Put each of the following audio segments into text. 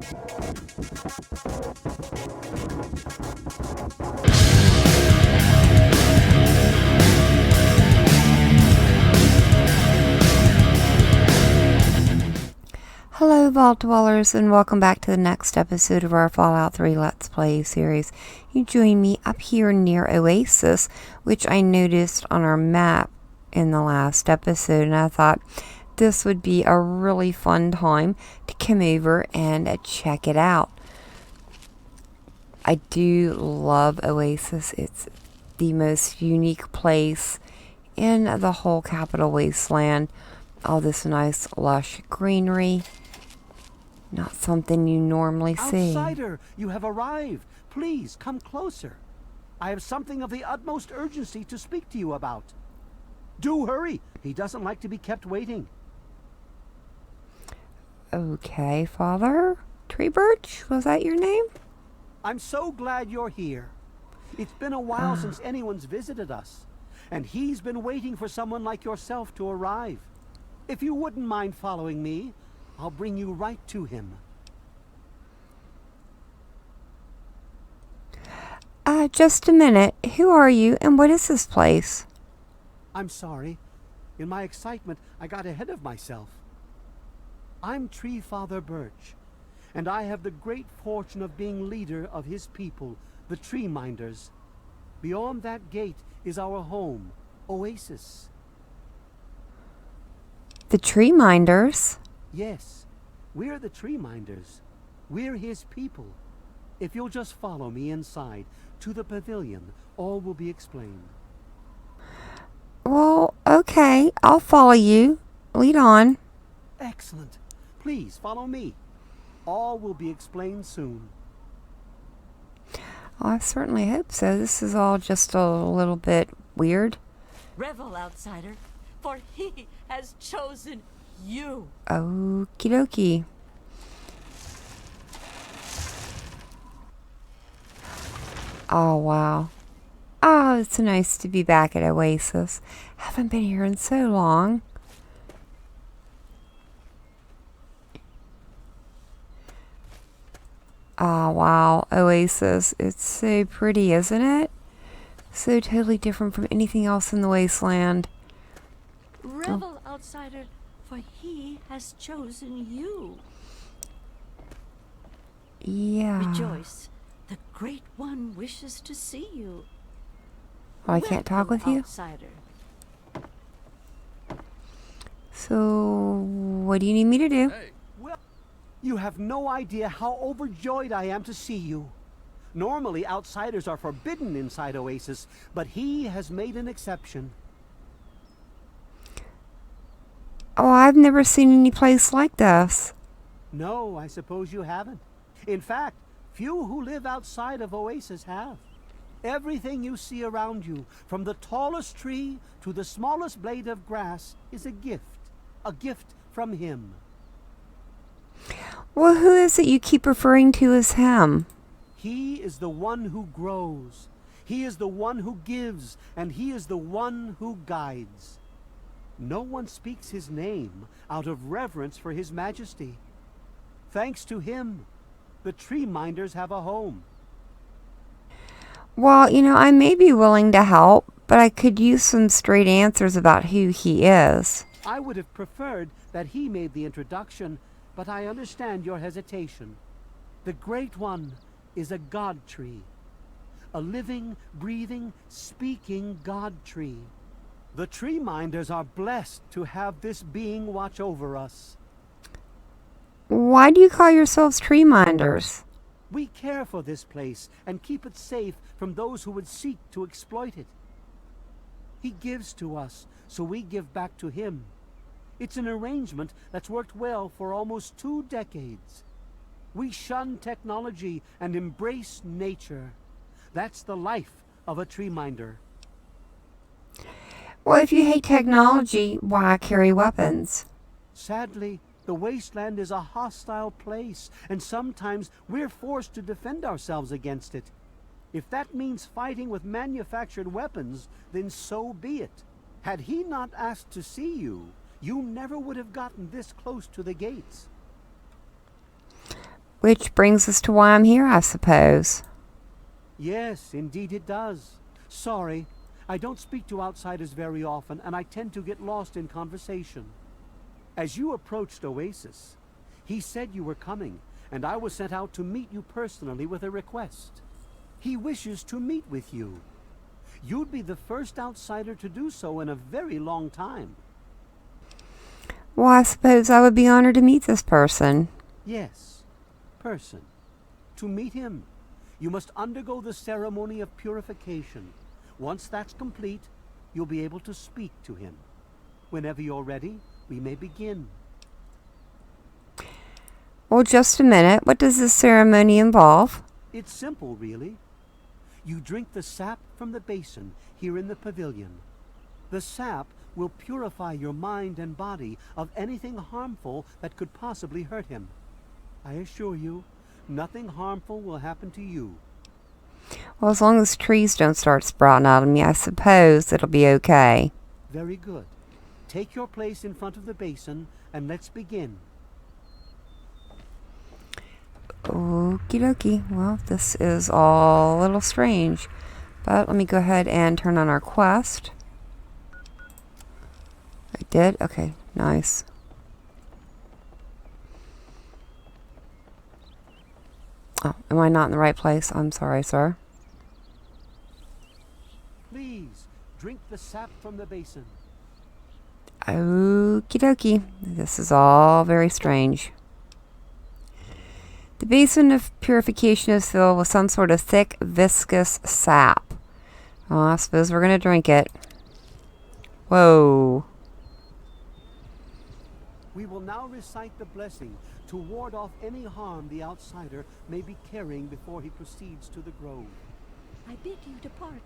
Hello Vault Dwellers, and welcome back to the next episode of our Fallout 3 Let's Play series. You join me up here near Oasis, which I noticed on our map in the last episode, and I thought this would be a really fun time to come over and check it out. I do love Oasis. It's the most unique place in the whole Capital Wasteland. All this nice lush greenery. Not something you normally see. Outsider, you have arrived. Please, come closer. I have something of the utmost urgency to speak to you about. Do hurry. He doesn't like to be kept waiting. Okay, Father. Tree Birch, was that your name? I'm so glad you're here. It's been a while since anyone's visited us, and he's been waiting for someone like yourself to arrive. If you wouldn't mind following me, I'll bring you right to him. Just a minute. Who are you, and what is this place? I'm sorry. In my excitement, I got ahead of myself. I'm Tree Father Birch, and I have the great fortune of being leader of his people, the Tree Minders. Beyond that gate is our home, Oasis. The Tree Minders? Yes, we're the Tree Minders. We're his people. If you'll just follow me inside to the pavilion, all will be explained. Well, okay. I'll follow you. Lead on. Excellent. Please follow me. All will be explained soon. Oh, I certainly hope so. This is all just a little bit weird. Revel, outsider, for he has chosen you. Okie dokie. Oh, wow. Oh, it's nice to be back at Oasis. Haven't been here in so long. Oh, wow. Oasis. It's so pretty, isn't it? So totally different from anything else in the wasteland. Revel, outsider, for he has chosen you. Yeah. Rejoice, the Great One wishes to see you. Oh, I can't talk with you? Outsider. So, what do you need me to do? Hey. Well, you have no idea how overjoyed I am to see you. Normally, outsiders are forbidden inside Oasis, but he has made an exception. Oh, I've never seen any place like this. No, I suppose you haven't. In fact, few who live outside of Oasis have. Everything you see around you, from the tallest tree to the smallest blade of grass, is a gift from him. Well, who is it you keep referring to as him? He is the one who grows. He is the one who gives, and he is the one who guides. No one speaks his name out of reverence for his majesty. Thanks to him, the Tree Minders have a home. Well, you know, I may be willing to help, but I could use some straight answers about who he is. I would have preferred that he made the introduction, but I understand your hesitation. The Great One is a god tree. A living, breathing, speaking god tree. The Tree Minders are blessed to have this being watch over us. Why do you call yourselves Tree Minders? We care for this place and keep it safe from those who would seek to exploit it. He gives to us, so we give back to him. It's an arrangement that's worked well for almost 2 decades. We shun technology and embrace nature. That's the life of a Tree Minder. Well, if you hate technology, why carry weapons? Sadly, the wasteland is a hostile place, and sometimes we're forced to defend ourselves against it. If that means fighting with manufactured weapons, then so be it. Had he not asked to see you, you never would have gotten this close to the gates. Which brings us to why I'm here, I suppose. Yes, indeed it does. Sorry, I don't speak to outsiders very often, and I tend to get lost in conversation. As you approached Oasis, he said you were coming, and I was sent out to meet you personally with a request. He wishes to meet with you. You'd be the first outsider to do so in a very long time. Well, I suppose I would be honored to meet this person. Yes, person. To meet him, you must undergo the ceremony of purification. Once that's complete, you'll be able to speak to him. Whenever you're ready, we may begin. Well, just a minute. What does this ceremony involve? It's simple, really. You drink the sap from the basin here in the pavilion. The sap will purify your mind and body of anything harmful that could possibly hurt him. I assure you, nothing harmful will happen to you. Well, as long as trees don't start sprouting out of me, I suppose it'll be okay. Very good. Take your place in front of the basin, and let's begin. Okie dokie. Well, this is all a little strange. But let me go ahead and turn on our quest. I did? Okay, nice. Oh, am I not in the right place? I'm sorry, sir. Please, drink the sap from the basin. Okie dokie. This is all very strange. The basin of purification is filled with some sort of thick, viscous sap. Well, I suppose we're going to drink it. Whoa. We will now recite the blessing to ward off any harm the outsider may be carrying before he proceeds to the grove. I bid you depart,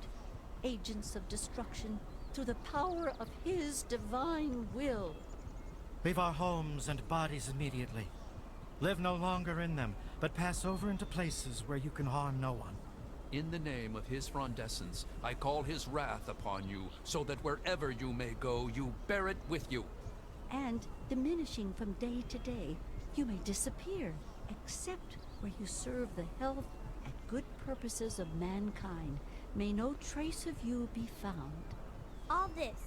agents of destruction, through the power of his divine will. Leave our homes and bodies immediately. Live no longer in them, but pass over into places where you can harm no one. In the name of his frondescence, I call his wrath upon you, so that wherever you may go, you bear it with you. And, diminishing from day to day, you may disappear, except where you serve the health and good purposes of mankind. May no trace of you be found. All this,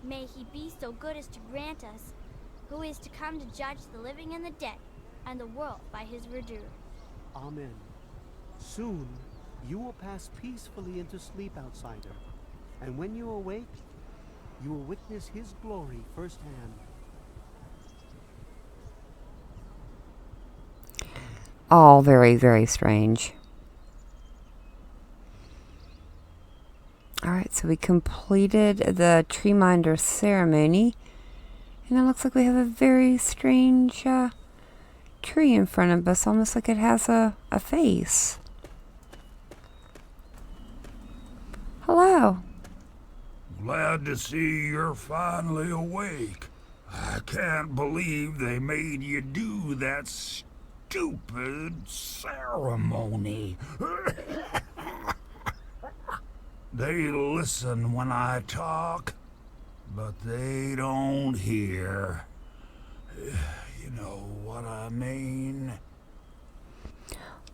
may he be so good as to grant us, who is to come to judge the living and the dead, and the world by his verdure. Amen. Soon, you will pass peacefully into sleep, outsider. And when you awake, you will witness his glory firsthand. All very, very strange. Alright, so we completed the tree minder ceremony. And it looks like we have a very strange tree in front of us, almost like it has a face. Hello. Glad to see you're finally awake. I can't believe they made you do that stupid ceremony. They listen when I talk, but they don't hear. You know what I mean?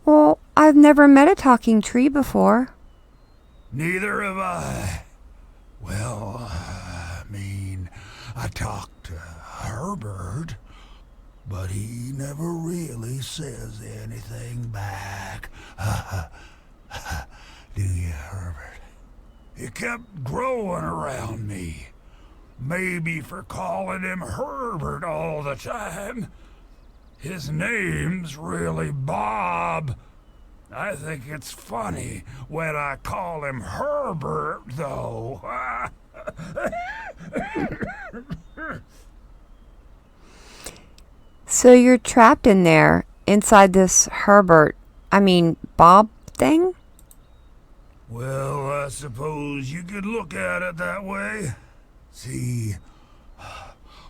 Well, I've never met a talking tree before. Neither have I. Well, I talked to Herbert, but he never really says anything back. Do you, Herbert? He kept growing around me. Maybe for calling him Herbert all the time. His name's really Bob. I think it's funny when I call him Herbert, though. So you're trapped in there, inside this Bob thing? Well, I suppose you could look at it that way. See,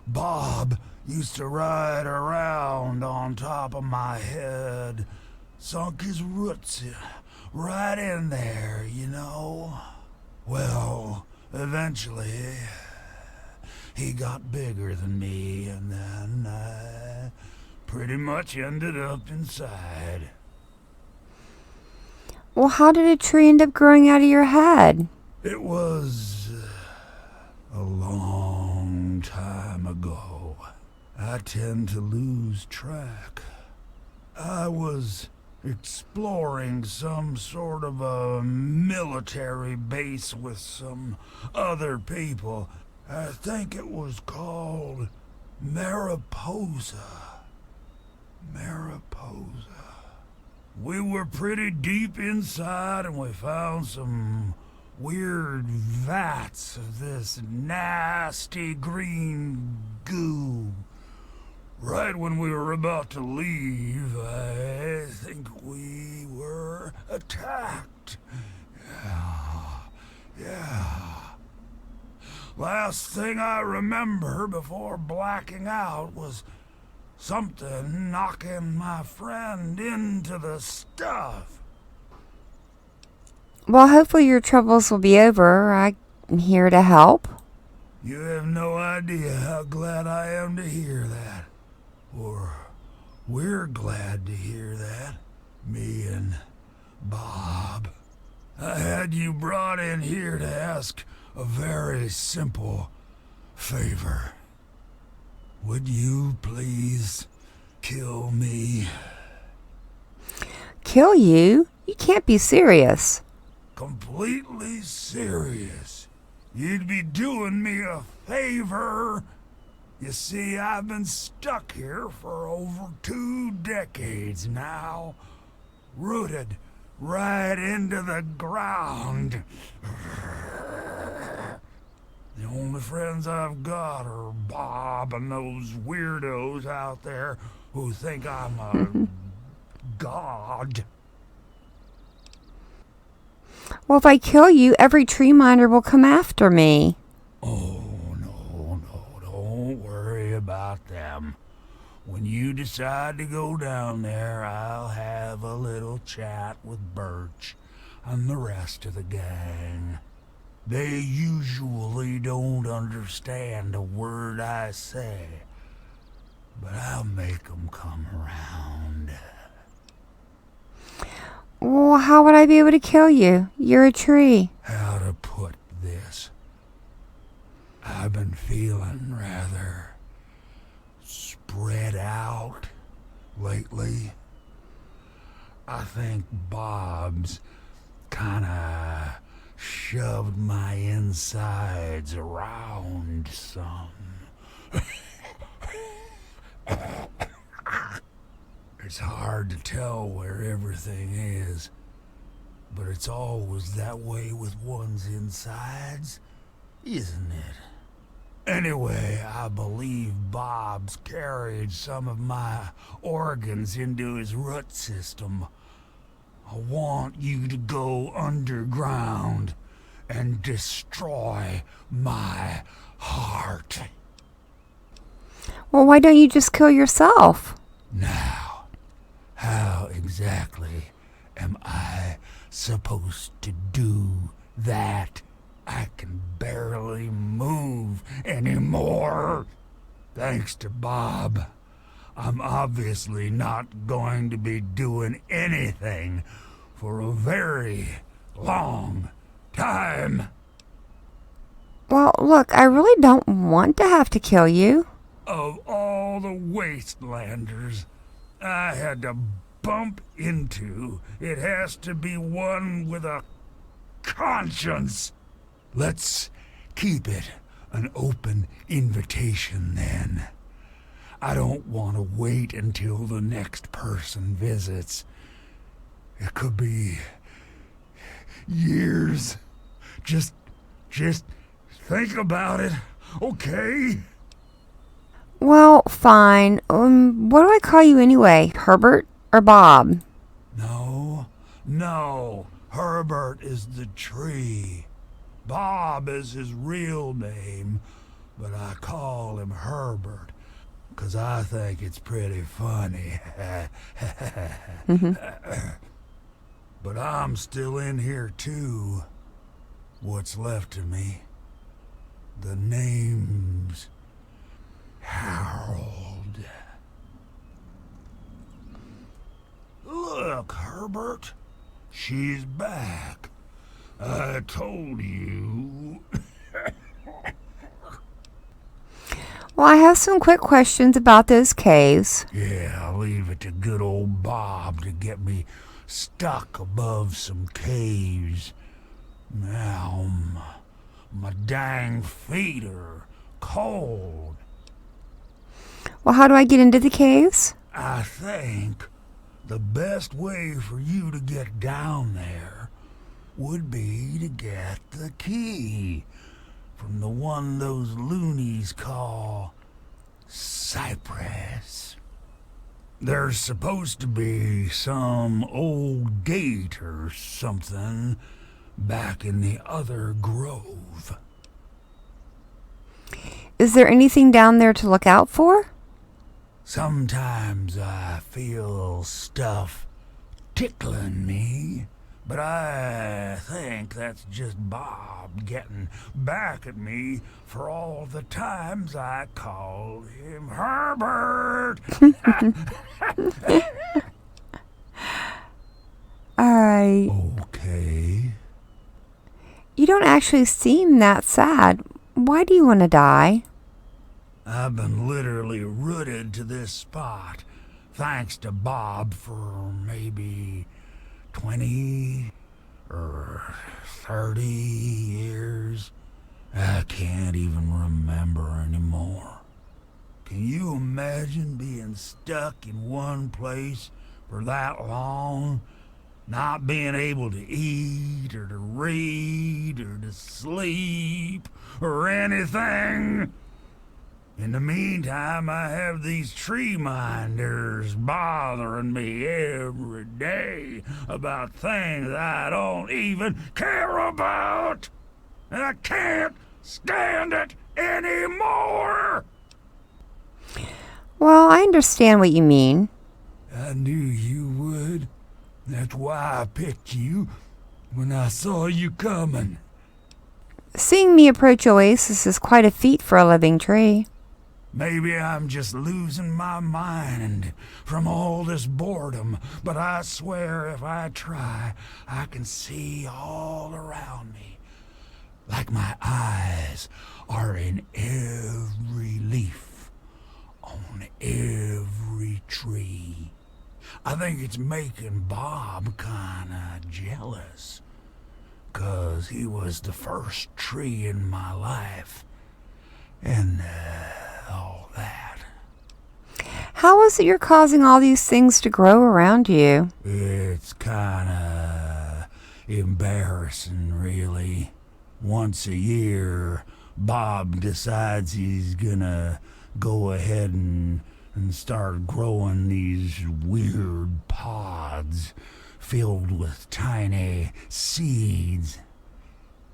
Bob used to ride around on top of my head. Sunk his roots right in there, you know. Well, eventually, he got bigger than me, and then I pretty much ended up inside. Well, how did a tree end up growing out of your head? It was a long time ago. I tend to lose track. I was exploring some sort of a military base with some other people. I think it was called Mariposa. We were pretty deep inside and we found some weird vats of this nasty green goo. Right when we were about to leave, I think we were attacked. Yeah. Last thing I remember before blacking out was something knocking my friend into the stuff. Well, hopefully your troubles will be over. I'm here to help. You have no idea how glad I am to hear that. Or we're glad to hear that. Me and Bob. I had you brought in here to ask a very simple favor. Would you please kill me? Kill you? You can't be serious. Completely serious. You'd be doing me a favor. You see, I've been stuck here for over 2 decades now, rooted right into the ground. The only friends I've got are Bob and those weirdos out there who think I'm a god. Well, if I kill you, every tree miner will come after me. Oh, no, don't worry about them. When you decide to go down there, I'll have a little chat with Birch and the rest of the gang. They usually don't understand a word I say, but I'll make them come around. Well, how would I be able to kill you? You're a tree. How to put this? I've been feeling rather spread out lately. I think Bob's kinda shoved my insides around some. It's hard to tell where everything is, but it's always that way with one's insides, isn't it? Anyway, I believe Bob's carried some of my organs into his root system. I want you to go underground and destroy my heart. Well, why don't you just kill yourself? Now, how exactly am I supposed to do that? I can barely move anymore. Thanks to Bob, I'm obviously not going to be doing anything for a very long time. Well, look, I really don't want to have to kill you. Of all the wastelanders I had to bump into, it has to be one with a conscience. Let's keep it an open invitation then. I don't want to wait until the next person visits. It could be years. Just think about it, okay? Well, fine. What do I call you anyway? Herbert or Bob? No. Herbert is the tree. Bob is his real name, but I call him Herbert, 'cause I think it's pretty funny. But I'm still in here too. What's left of me? The name's Harold. Look, Herbert, she's back. I told you. Well, I have some quick questions about those caves. Yeah, I'll leave it to good old Bob to get me stuck above some caves. Now, my dang feet are cold. Well, how do I get into the caves? I think the best way for you to get down there would be to get the key from the one those loonies call Cypress. There's supposed to be some old gate or something back in the other grove. Is there anything down there to look out for? Sometimes I feel stuff tickling me, but I think that's just Bob getting back at me for all the times I called him Herbert. Alright. Okay. You don't actually seem that sad. Why do you want to die? I've been literally rooted to this spot, thanks to Bob, for maybe 20 or 30 years. I can't even remember anymore. Can you imagine being stuck in one place for that long? Not being able to eat, or to read, or to sleep, or anything? In the meantime, I have these tree minders bothering me every day about things I don't even care about. And I can't stand it anymore. Well, I understand what you mean. I knew you would. That's why I picked you when I saw you coming. Seeing me approach Oasis is quite a feat for a living tree. Maybe I'm just losing my mind from all this boredom, but I swear if I try, I can see all around me. Like my eyes are in every leaf, on every tree. I think it's making Bob kinda jealous, 'cause he was the first tree in my life, and all that. How is it you're causing all these things to grow around you? It's kinda embarrassing, really. Once a year, Bob decides he's gonna go ahead and start growing these weird pods filled with tiny seeds.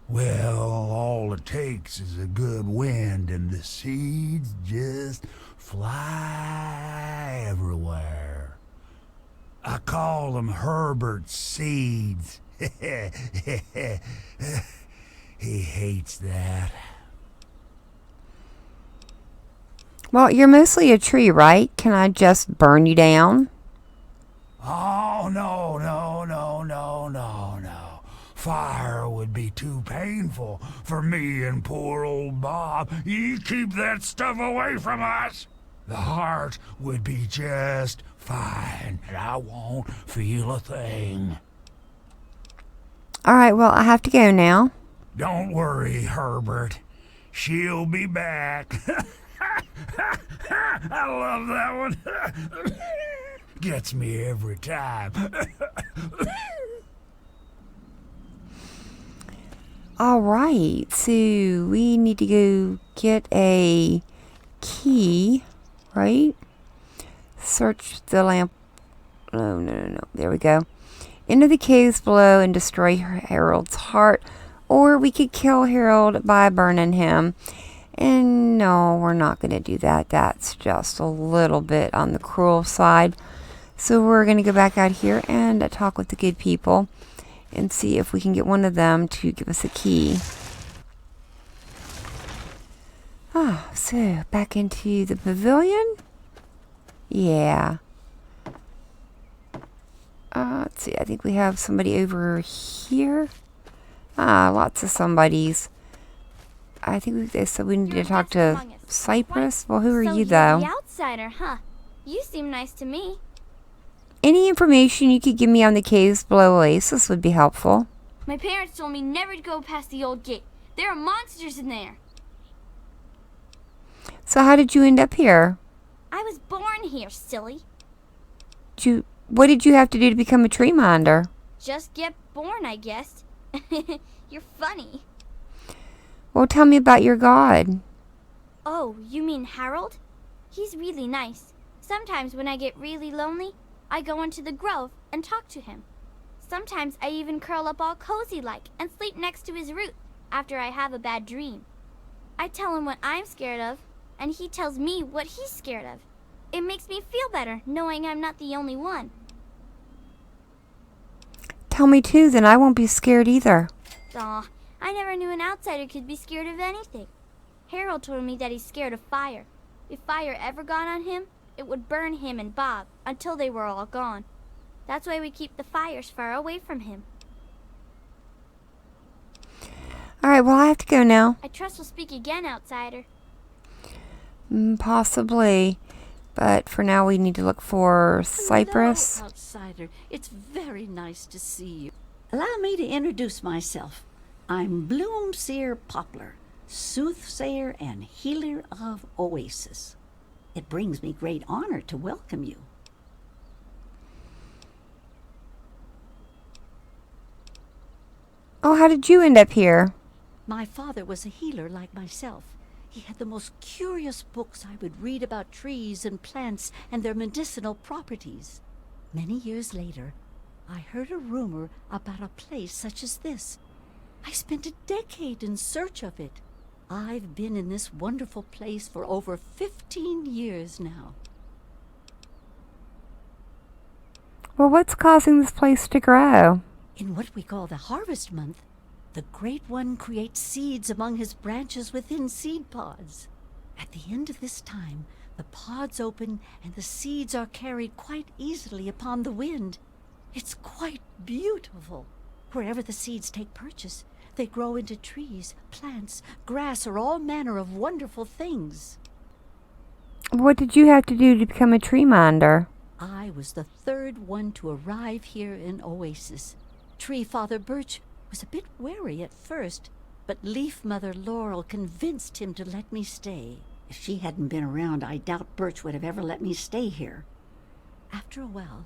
Well, all it takes is a good wind and the seeds just fly everywhere. I call them Herbert's seeds. He hates that. Well, you're mostly a tree, right? Can I just burn you down? Oh, no. Fire would be too painful for me and poor old Bob. You keep that stuff away from us. The heart would be just fine, and I won't feel a thing. Alright, well, I have to go now. Don't worry, Herbert. She'll be back. I love that one. Gets me every time. Alright, so we need to go get a key, right? Search the lamp. Oh, no. There we go. Enter the caves below and destroy Harold's heart. Or we could kill Harold by burning him. And no, we're not going to do that. That's just a little bit on the cruel side. So we're going to go back out here and talk with the good people and see if we can get one of them to give us a key. So back into the pavilion. Yeah. Let's see. I think we have somebody over here. Lots of somebodies. I think they said we need to talk to Cypress. Well, who are you, though? So you're the outsider, huh? You seem nice to me. Any information you could give me on the caves below Oasis would be helpful. My parents told me never to go past the old gate. There are monsters in there. So how did you end up here? I was born here, silly. What did you have to do to become a tree minder? Just get born, I guess. You're funny. Well, tell me about your god. Oh, you mean Harold? He's really nice. Sometimes when I get really lonely, I go into the grove and talk to him. Sometimes I even curl up all cozy-like and sleep next to his root after I have a bad dream. I tell him what I'm scared of, and he tells me what he's scared of. It makes me feel better knowing I'm not the only one. Tell me too, then I won't be scared either. Aw, I never knew an outsider could be scared of anything. Harold told me that he's scared of fire. If fire ever got on him, it would burn him and Bob until they were all gone. That's why we keep the fires far away from him. Alright, well, I have to go now. I trust we'll speak again, outsider. Possibly. But for now, we need to look for Cypress. Hello, outsider. It's very nice to see you. Allow me to introduce myself. I'm Bloomseer Poplar, soothsayer and healer of Oasis. It brings me great honor to welcome you. Oh, how did you end up here? My father was a healer like myself. He had the most curious books I would read about trees and plants and their medicinal properties. Many years later, I heard a rumor about a place such as this. I spent a decade in search of it. I've been in this wonderful place for over 15 years now. Well, what's causing this place to grow? In what we call the harvest month, the Great One creates seeds among his branches within seed pods. At the end of this time, the pods open and the seeds are carried quite easily upon the wind. It's quite beautiful. Wherever the seeds take purchase, they grow into trees, plants, grass, or all manner of wonderful things. What did you have to do to become a tree minder? I was the third one to arrive here in Oasis. Tree Father Birch was a bit wary at first, but Leaf Mother Laurel convinced him to let me stay. If she hadn't been around, I doubt Birch would have ever let me stay here. After a while,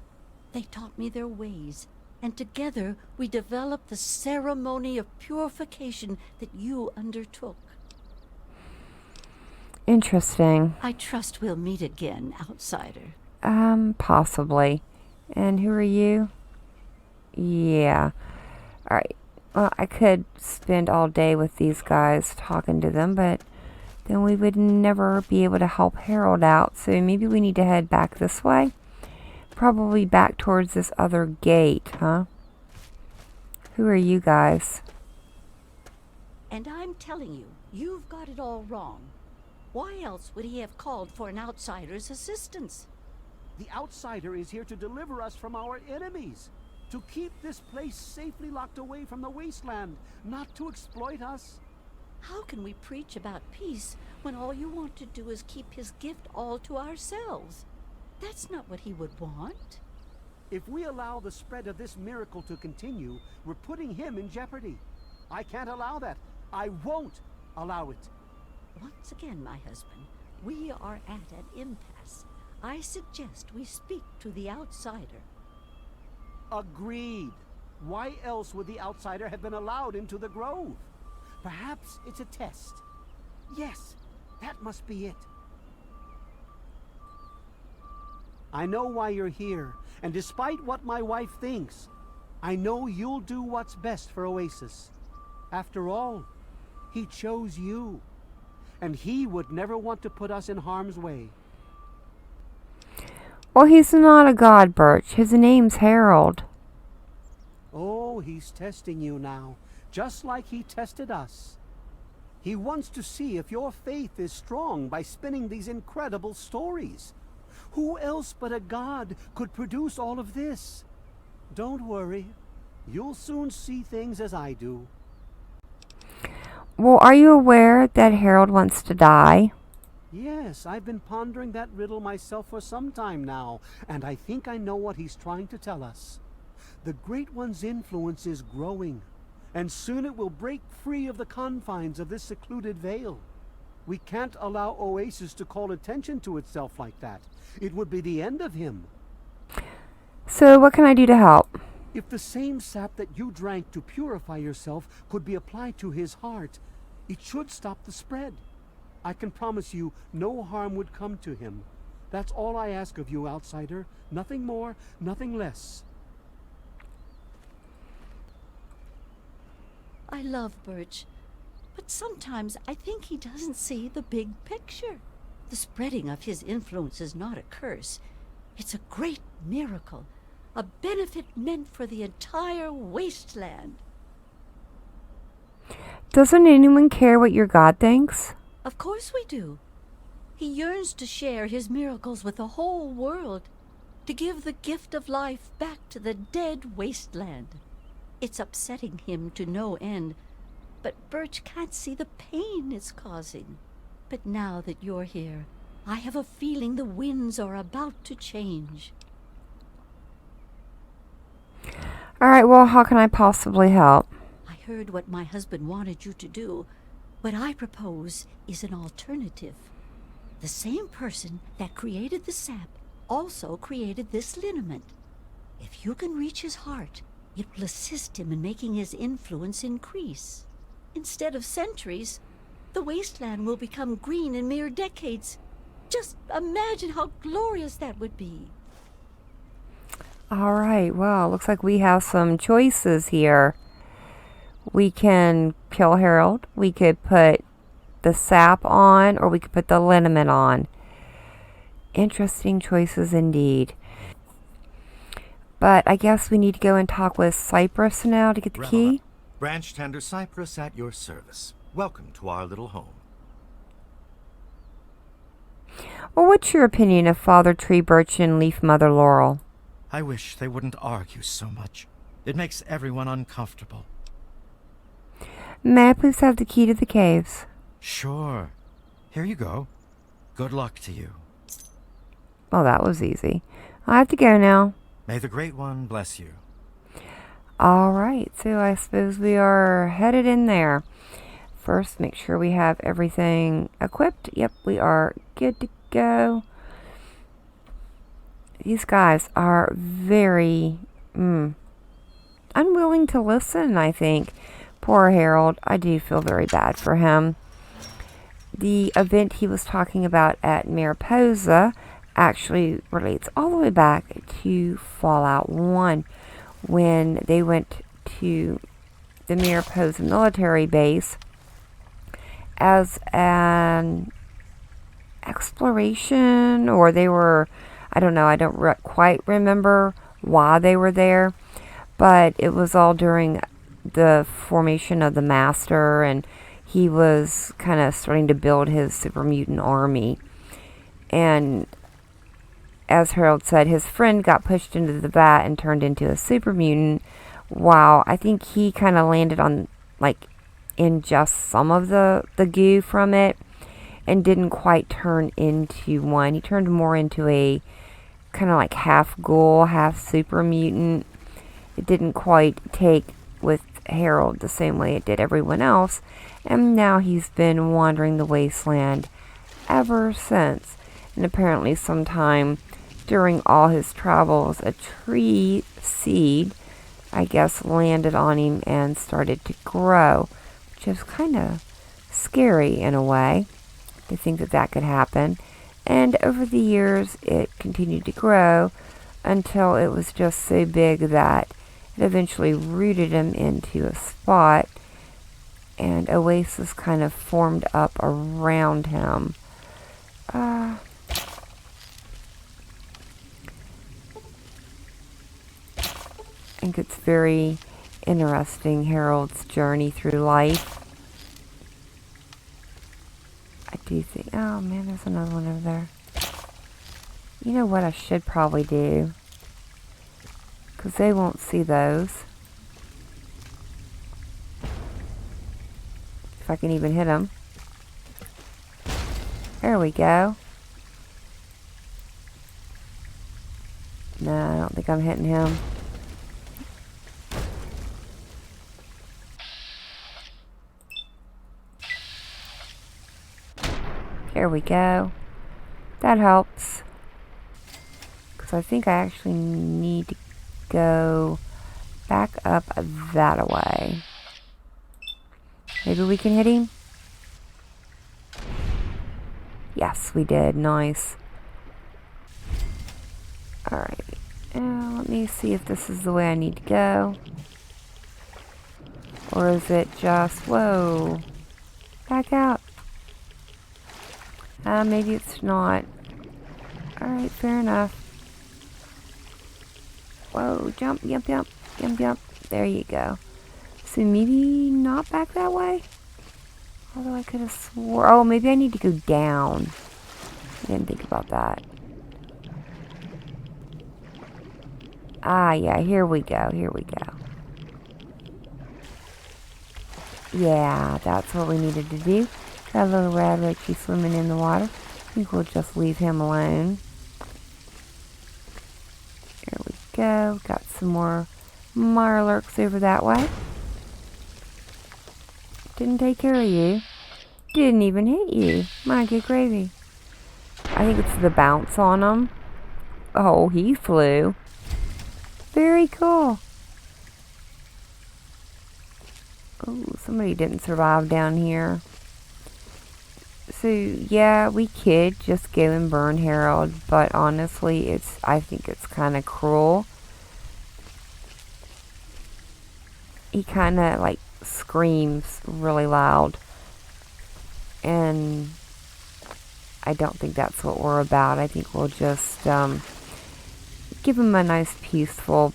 they taught me their ways, and together we developed the ceremony of purification that you undertook. Interesting. I trust we'll meet again, outsider. Possibly. And who are you? Yeah. Alright. Well, I could spend all day with these guys talking to them, but then we would never be able to help Harold out. So maybe we need to head back this way. Probably back towards this other gate, huh? Who are you guys? And I'm telling you, you've got it all wrong. Why else would he have called for an outsider's assistance? The outsider is here to deliver us from our enemies. To keep this place safely locked away from the wasteland, not to exploit us. How can we preach about peace when all you want to do is keep his gift all to ourselves? That's not what he would want. If we allow the spread of this miracle to continue, we're putting him in jeopardy. I can't allow that. I won't allow it. Once again, my husband, we are at an impasse. I suggest we speak to the outsider. Agreed. Why else would the outsider have been allowed into the grove? Perhaps it's a test. Yes, that must be it. I know why you're here, and despite what my wife thinks, I know you'll do what's best for Oasis. After all, he chose you, and he would never want to put us in harm's way. Well, he's not a god, Birch. His name's Harold. Oh, he's testing you now, just like he tested us. He wants to see if your faith is strong by spinning these incredible stories. Who else but a god could produce all of this? Don't worry. You'll soon see things as I do. Well, are you aware that Harold wants to die? Yes, I've been pondering that riddle myself for some time now, and I think I know what he's trying to tell us. The Great One's influence is growing, and soon it will break free of the confines of this secluded vale. We can't allow Oasis to call attention to itself like that. It would be the end of him. So what can I do to help? If the same sap that you drank to purify yourself could be applied to his heart, it should stop the spread. I can promise you no harm would come to him. That's all I ask of you, outsider. Nothing more, nothing less. I love Birch, but sometimes I think he doesn't see the big picture. The spreading of his influence is not a curse. It's a great miracle, a benefit meant for the entire wasteland. Doesn't anyone care what your God thinks? Of course we do. He yearns to share his miracles with the whole world, to give the gift of life back to the dead wasteland. It's upsetting him to no end, but Birch can't see the pain it's causing. But now that you're here, I have a feeling the winds are about to change. Alright, well, how can I possibly help? I heard what my husband wanted you to do. What I propose is an alternative. The same person that created the sap also created this liniment. If you can reach his heart, it will assist him in making his influence increase. Instead of centuries, the wasteland will become green in mere decades. Just imagine how glorious that would be. Alright, well, looks like we have some choices here. We can kill Harold, we could put the sap on, or we could put the liniment on. Interesting choices indeed. But I guess we need to go and talk with Cypress now to get the key. Branch tender Cypress at your service. Welcome to our little home. Well, what's your opinion of Father Tree Birch and Leaf Mother Laurel? I wish they wouldn't argue so much. It makes everyone uncomfortable. May I please have the key to the caves? Sure. Here you go. Good luck to you. Well, that was easy. I have to go now. May the Great One bless you. Alright, so I suppose we are headed in there. First, make sure we have everything equipped. Yep, we are good to go. These guys are very unwilling to listen, I think. Poor Harold. I do feel very bad for him. The event he was talking about at Mariposa actually relates all the way back to Fallout 1, when they went to the Mariposa military base as an exploration, or they were, I don't know, I don't quite remember why they were there, but it was all during the formation of the Master, and he was kind of starting to build his super mutant army. And as Harold said, his friend got pushed into the vat and turned into a super mutant, while I think he kind of landed on, like, in just some of the goo from it, and didn't quite turn into one. He turned more into a kind of like half ghoul, half super mutant. It didn't quite take with Harold the same way it did everyone else, and now he's been wandering the wasteland ever since. And apparently sometime during all his travels, a tree seed, I guess, landed on him and started to grow, which is kind of scary in a way to think that that could happen. And over the years, it continued to grow until it was just so big that it eventually rooted him into a spot, and Oasis kind of formed up around him. I think it's very interesting, Harold's journey through life. I do think, oh man, there's another one over there. You know what I should probably do? because they won't see those. If I can even hit them. There we go. No, I don't think I'm hitting him. There we go. That helps. Because I think I actually need to go back up that way. Maybe we can hit him? Yes, we did. Nice. Alright. Let me see if this is the way I need to go. Or is it just... Whoa. Back out. Maybe it's not. Alright, fair enough. Whoa, jump, jump, jump, jump, jump. There you go. So maybe not back that way? Although I could have swore... Oh, maybe I need to go down. I didn't think about that. Ah, yeah, here we go, here we go. Yeah, that's what we needed to do. Got a little red roachy swimming in the water. I think we'll just leave him alone. There we go. Got some more Mirelurks over that way. Didn't take care of you. Didn't even hit you. My good gravy. I think it's the bounce on him. Oh, he flew. Very cool. Oh, somebody didn't survive down here. So, yeah, we could just go and burn Harold, but honestly, I think it's kind of cruel. He kind of, like, screams really loud. And I don't think that's what we're about. I think we'll just give him a nice peaceful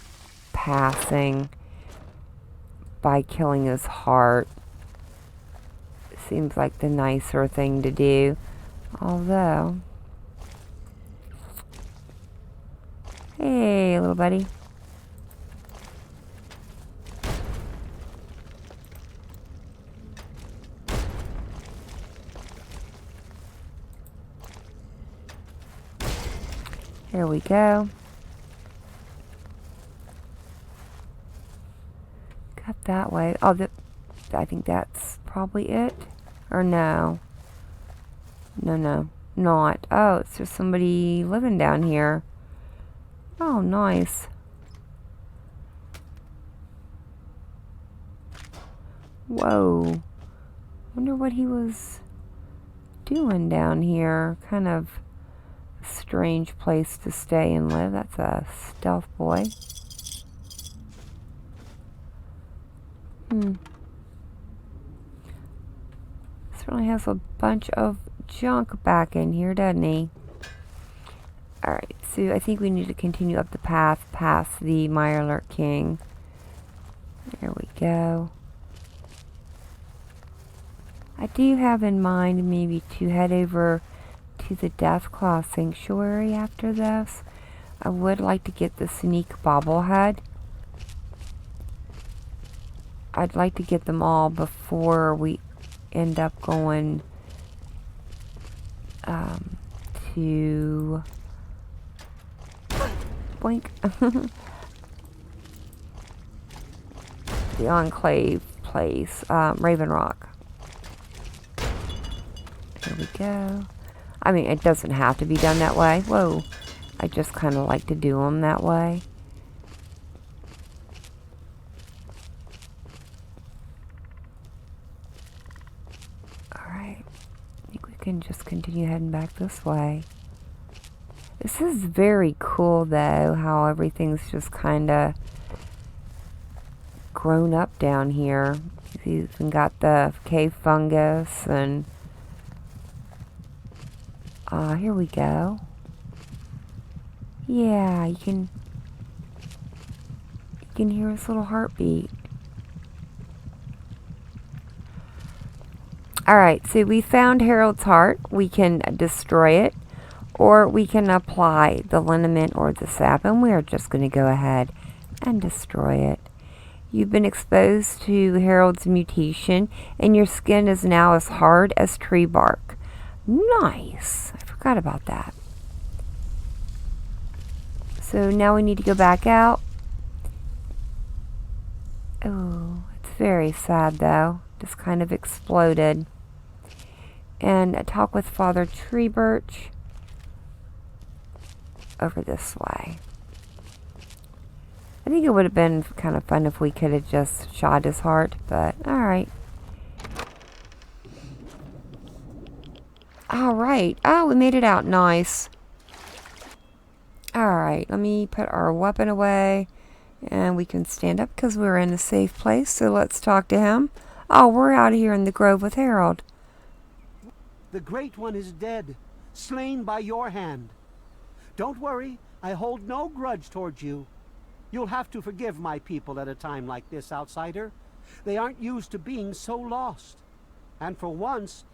passing by killing his heart. Seems like the nicer thing to do. Although... Hey, little buddy. There we go. Got that way. Oh, I think that's probably it. Or no. No, not. Oh, it's just somebody living down here. Oh, nice. Whoa. Wonder what he was doing down here. Kind of a strange place to stay and live. That's a stealth boy. Really has a bunch of junk back in here, doesn't he? Alright, so I think we need to continue up the path past the Mirelurk King. There we go. I do have in mind maybe to head over to the Deathclaw Sanctuary after this. I would like to get the Sneak Bobblehead. I'd like to get them all before we end up going to Boink. The Enclave place, Raven Rock. There we go. I mean, it doesn't have to be done that way. Whoa. I just kind of like to do them that way. Can just continue heading back this way. This is very cool though, how everything's just kind of grown up down here. You've even got the cave fungus and here we go. Yeah, you can hear his little heartbeat. Alright, so we found Harold's heart. We can destroy it, or we can apply the liniment or the sap, and we're just going to go ahead and destroy it. You've been exposed to Harold's mutation, and your skin is now as hard as tree bark. Nice. I forgot about that. So now we need to go back out. Oh, it's very sad though. Just kind of exploded. And I talk with Father Tree Birch over this way. I think it would have been kind of fun if we could have just shot his heart, but alright. Alright. Oh, we made it out. Nice. Alright, let me put our weapon away. And we can stand up because we're in a safe place, so let's talk to him. Oh, we're out here in the grove with Harold. The Great One is dead, slain by your hand. Don't worry, I hold no grudge towards you. You'll have to forgive my people at a time like this, outsider. They aren't used to being so lost. And for once,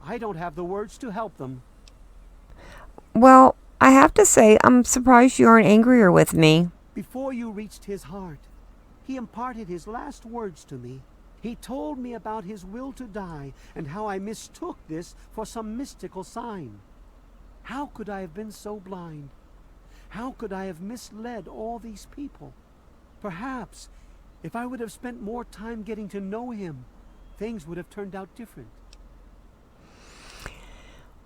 I don't have the words to help them. Well, I have to say, I'm surprised you aren't angrier with me. Before you reached his heart, he imparted his last words to me. He told me about his will to die and how I mistook this for some mystical sign. How could I have been so blind? How could I have misled all these people? Perhaps, if I would have spent more time getting to know him, things would have turned out different.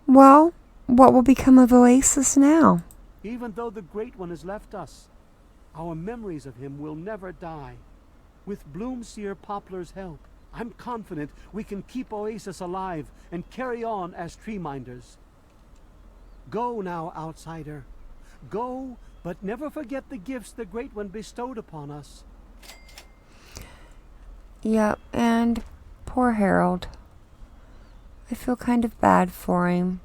Well, what will become of Oasis now? Even though the Great One has left us, our memories of him will never die. With Bloomseer Poplar's help, I'm confident we can keep Oasis alive and carry on as tree minders. Go now, outsider. Go, but never forget the gifts the Great One bestowed upon us. Yep, and poor Harold. I feel kind of bad for him.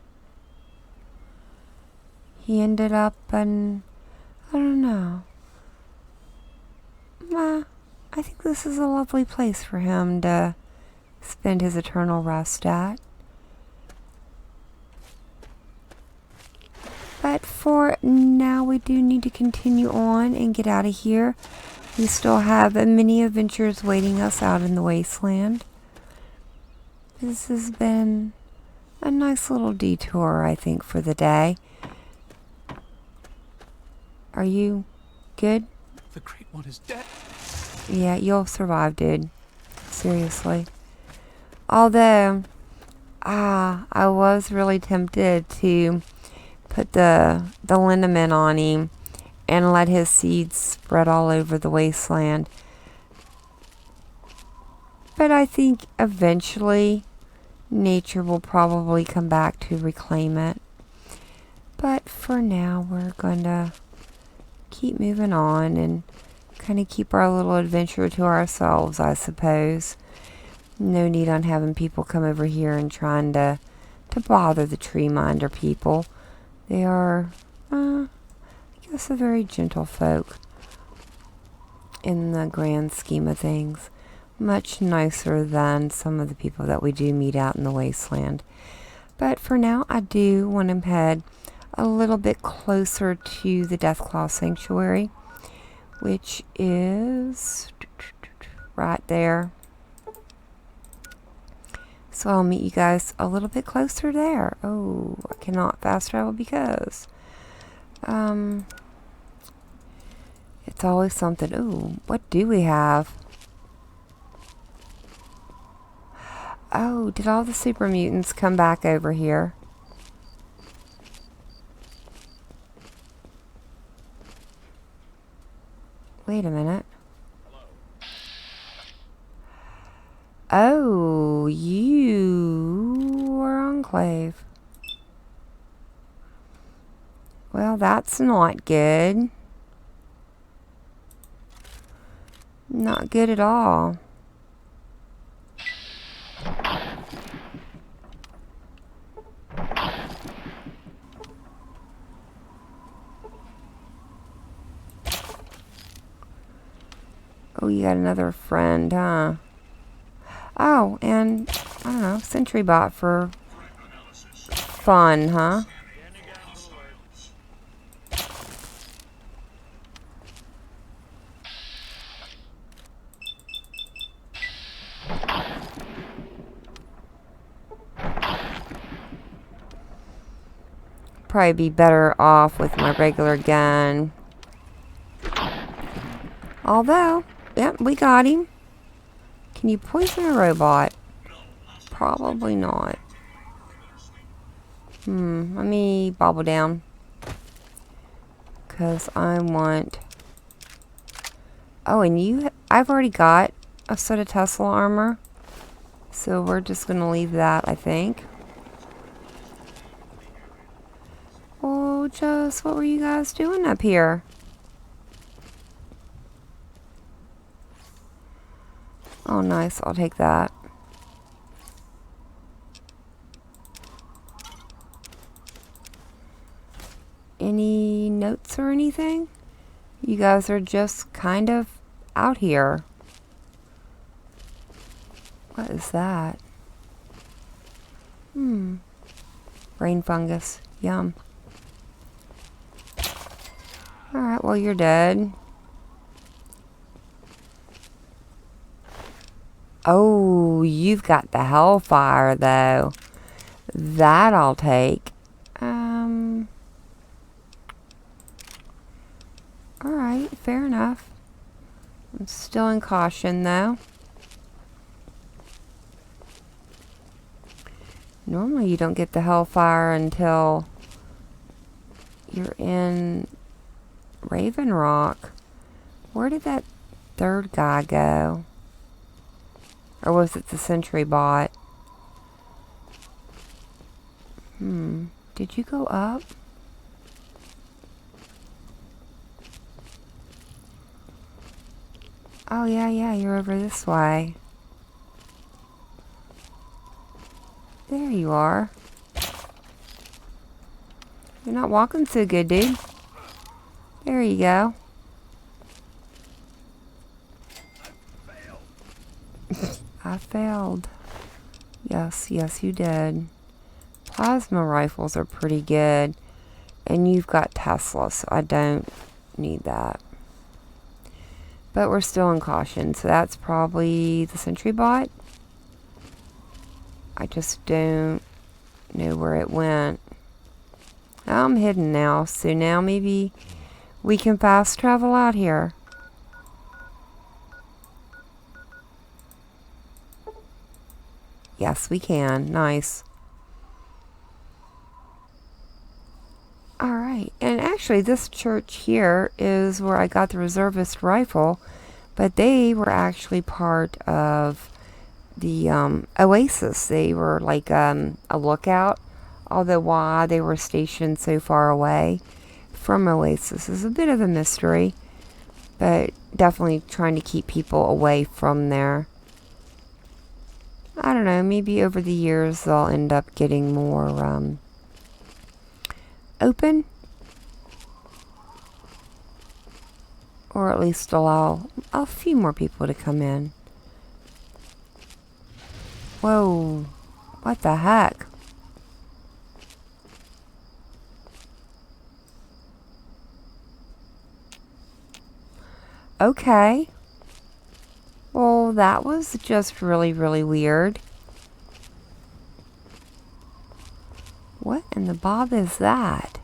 He ended up in, I don't know. I think this is a lovely place for him to spend his eternal rest at. But for now, we do need to continue on and get out of here. We still have many adventures waiting us out in the wasteland. This has been a nice little detour, I think, for the day. Are you good? The Great One is dead. Yeah, you'll survive, dude. Seriously. Although, I was really tempted to put the liniment on him and let his seeds spread all over the wasteland. But I think eventually nature will probably come back to reclaim it. But for now, we're going to keep moving on and kind of keep our little adventure to ourselves, I suppose. No need on having people come over here and trying to bother the tree minder people. They are, I guess, a very gentle folk in the grand scheme of things. Much nicer than some of the people that we do meet out in the wasteland. But for now, I do want to head a little bit closer to the Deathclaw Sanctuary, which is right there. So I'll meet you guys a little bit closer there. Oh, I cannot fast travel because it's always something. Ooh, what do we have? Oh, did all the super mutants come back over here? Wait a minute. Oh, you are Enclave. Well, that's not good. Not good at all. Oh, you got another friend, huh? Oh, and, I don't know, Sentry Bot for fun, huh? probably be better off with my regular gun. Although, yep, we got him. Can you poison a robot? Probably not. Let me bobble down. Because I want... Oh, and I've already got a set of Tesla armor. So we're just going to leave that, I think. Oh, just what were you guys doing up here? Oh, nice. I'll take that. Any notes or anything? You guys are just kind of out here. What is that? Brain fungus. Yum. Alright, well, you're dead. Oh, you've got the Hellfire, though. That I'll take. Alright, fair enough. I'm still in caution, though. Normally you don't get the Hellfire until you're in Raven Rock. Where did that third guy go? Or was it the sentry bot? Did you go up? Oh, yeah, you're over this way. There you are. You're not walking so good, dude. There you go. I failed. Yes, you did. Plasma rifles are pretty good. And you've got Tesla, so I don't need that. But we're still in caution, so that's probably the sentry bot. I just don't know where it went. I'm hidden now, so now maybe we can fast travel out here. Yes, we can. Nice. Alright, and actually this church here is where I got the reservist rifle, but they were actually part of the Oasis. They were like a lookout, although why they were stationed so far away from Oasis is a bit of a mystery, but definitely trying to keep people away from there. I don't know, maybe over the years they'll end up getting more open, or at least allow a few more people to come in. Whoa, what the heck? Okay. Well, that was just really, really weird. What in the bob is that?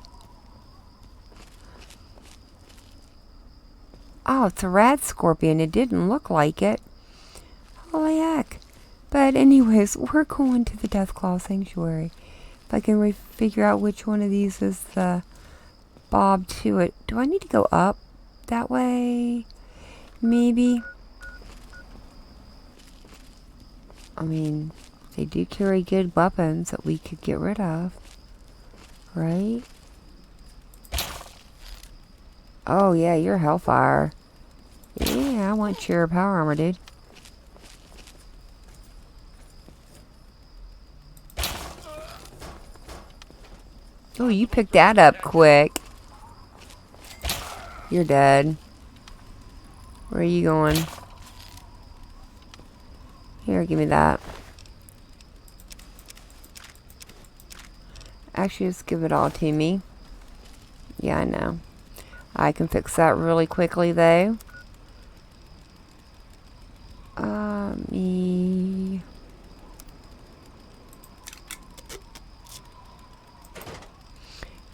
Oh, it's a rad scorpion. It didn't look like it. Holy heck. But anyways, we're going to the Deathclaw Sanctuary. If I can figure out which one of these is the bob to it. Do I need to go up that way? Maybe. I mean, they do carry good weapons that we could get rid of. Right? Oh, yeah, you're Hellfire. Yeah, I want your power armor, dude. Oh, you picked that up quick. You're dead. Where are you going? Here, give me that. Actually, just give it all to me. Yeah, I know. I can fix that really quickly, though. Me.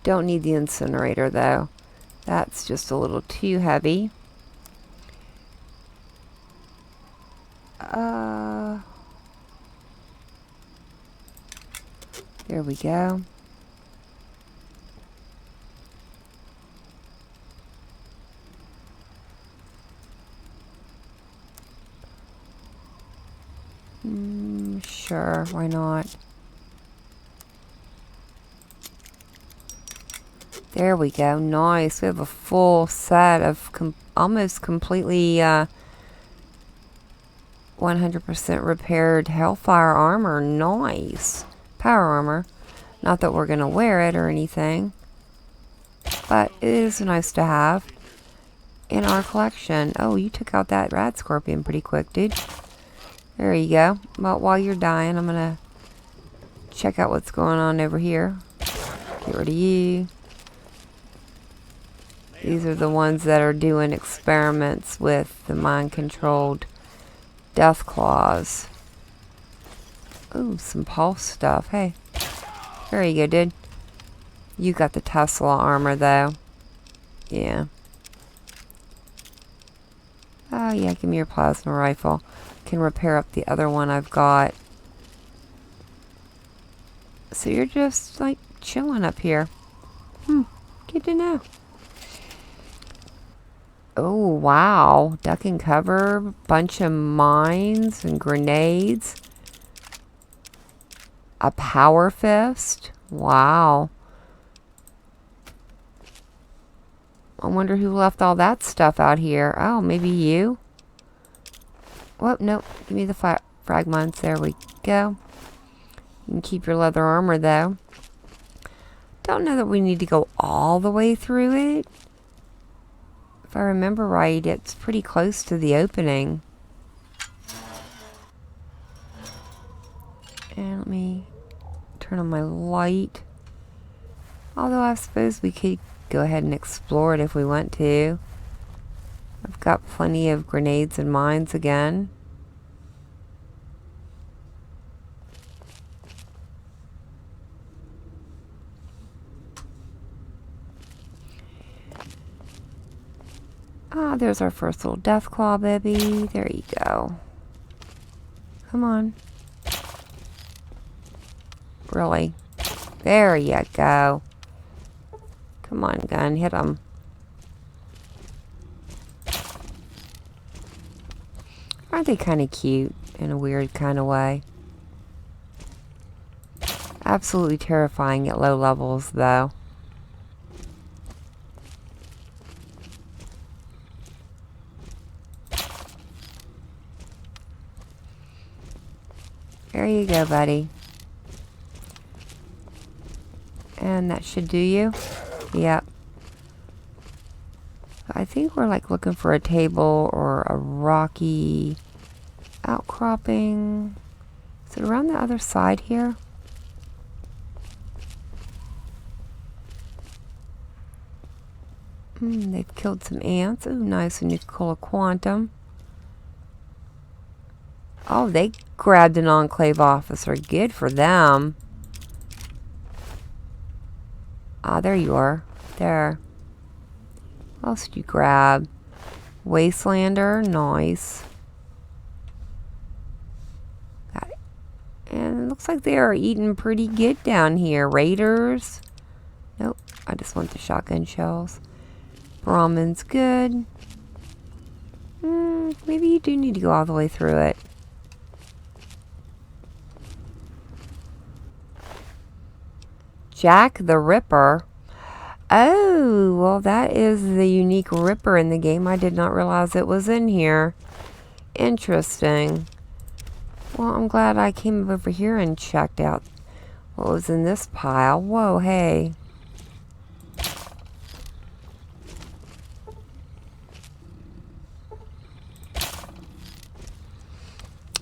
Don't need the incinerator though. That's just a little too heavy. There we go. Sure, why not? There we go. Nice. We have a full set of almost completely 100% repaired Hellfire armor. Nice. Power armor. Not that we're going to wear it or anything, but it is nice to have in our collection. Oh, you took out that rad scorpion pretty quick, dude. There you go. Well, while you're dying, I'm going to check out what's going on over here. Get rid of you. These are the ones that are doing experiments with the mind-controlled death claws. Ooh, some pulse stuff. Hey. There you go, dude. You got the Tesla armor, though. Yeah. Oh, yeah, give me your plasma rifle. Can repair up the other one I've got. So you're just, like, chilling up here. Good to know. Oh, wow. Duck and cover. Bunch of mines and grenades. A power fist. Wow. I wonder who left all that stuff out here. Oh, maybe you? Whoop, nope. Give me the fragments. There we go. You can keep your leather armor, though. Don't know that we need to go all the way through it. If I remember right, it's pretty close to the opening. And let me turn on my light. Although I suppose we could go ahead and explore it if we want to. I've got plenty of grenades and mines again. Ah, there's our first little death claw, baby. There you go. Come on. Really? There you go. Come on, gun. Hit him. Aren't they kind of cute in a weird kind of way? Absolutely terrifying at low levels, though. There you go, buddy. And that should do you. Yep. I think we're like looking for a table or a rocky outcropping. Is it around the other side here? They've killed some ants. Ooh, nice. A Nuka-Cola Quantum. Oh, they grabbed an Enclave officer. Good for them. Ah, there you are. There. What else did you grab? Wastelander. Nice. Got it. And it looks like they are eating pretty good down here. Raiders. Nope. I just want the shotgun shells. Brahmin's good. Maybe you do need to go all the way through it. Jack the Ripper. Oh, well, that is the unique Ripper in the game. I did not realize it was in here. Interesting. Well, I'm glad I came over here and checked out what was in this pile. Whoa, hey.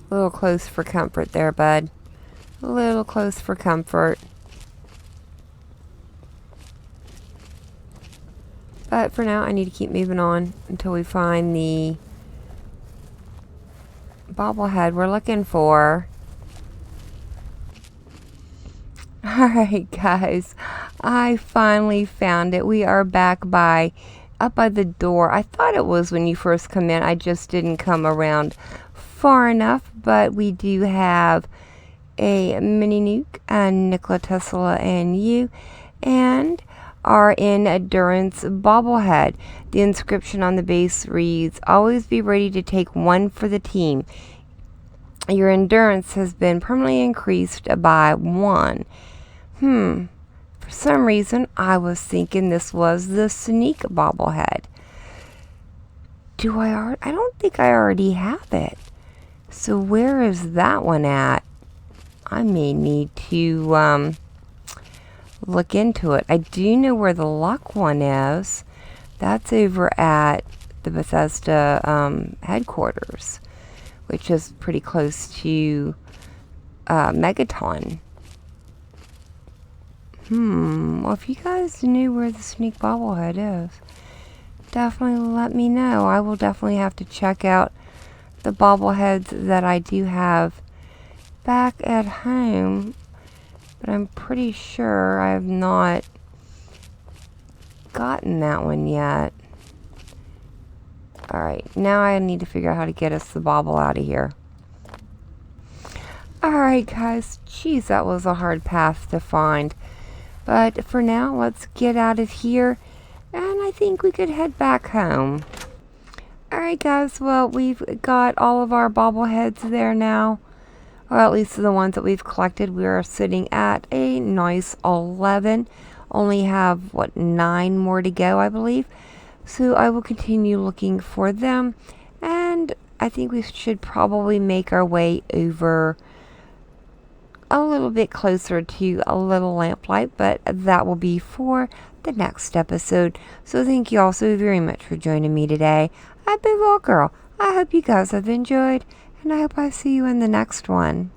A little close for comfort there, bud. A little close for comfort. But for now, I need to keep moving on until we find the bobblehead we're looking for. Alright, guys. I finally found it. We are back up by the door. I thought it was when you first come in. I just didn't come around far enough, but we do have a mini nuke, and Nikola Tesla and you, and our endurance bobblehead. The inscription on the base reads, "Always be ready to take one for the team. Your endurance has been permanently increased by 1." For some reason, I was thinking this was the Sneak bobblehead. I don't think I already have it. So where is that one at? I may need to look into it. I do know where the luck one is. That's over at the Bethesda headquarters, which is pretty close to Megaton. Well, if you guys knew where the Sneak bobblehead is, definitely let me know. I will definitely have to check out the bobbleheads that I do have back at home, but I'm pretty sure I have not gotten that one yet. Alright, now I need to figure out how to get us the bobble out of here. Alright guys, geez, that was a hard path to find. But for now, let's get out of here, and I think we could head back home. Alright guys, well, we've got all of our bobbleheads there now. Or at least the ones that we've collected. We are sitting at a nice 11. Only have, 9 more to go, I believe. So I will continue looking for them. And I think we should probably make our way over a little bit closer to a little lamplight, but that will be for the next episode. So thank you all so very much for joining me today. I've been Vault Girl. I hope you guys have enjoyed, and I hope I see you in the next one.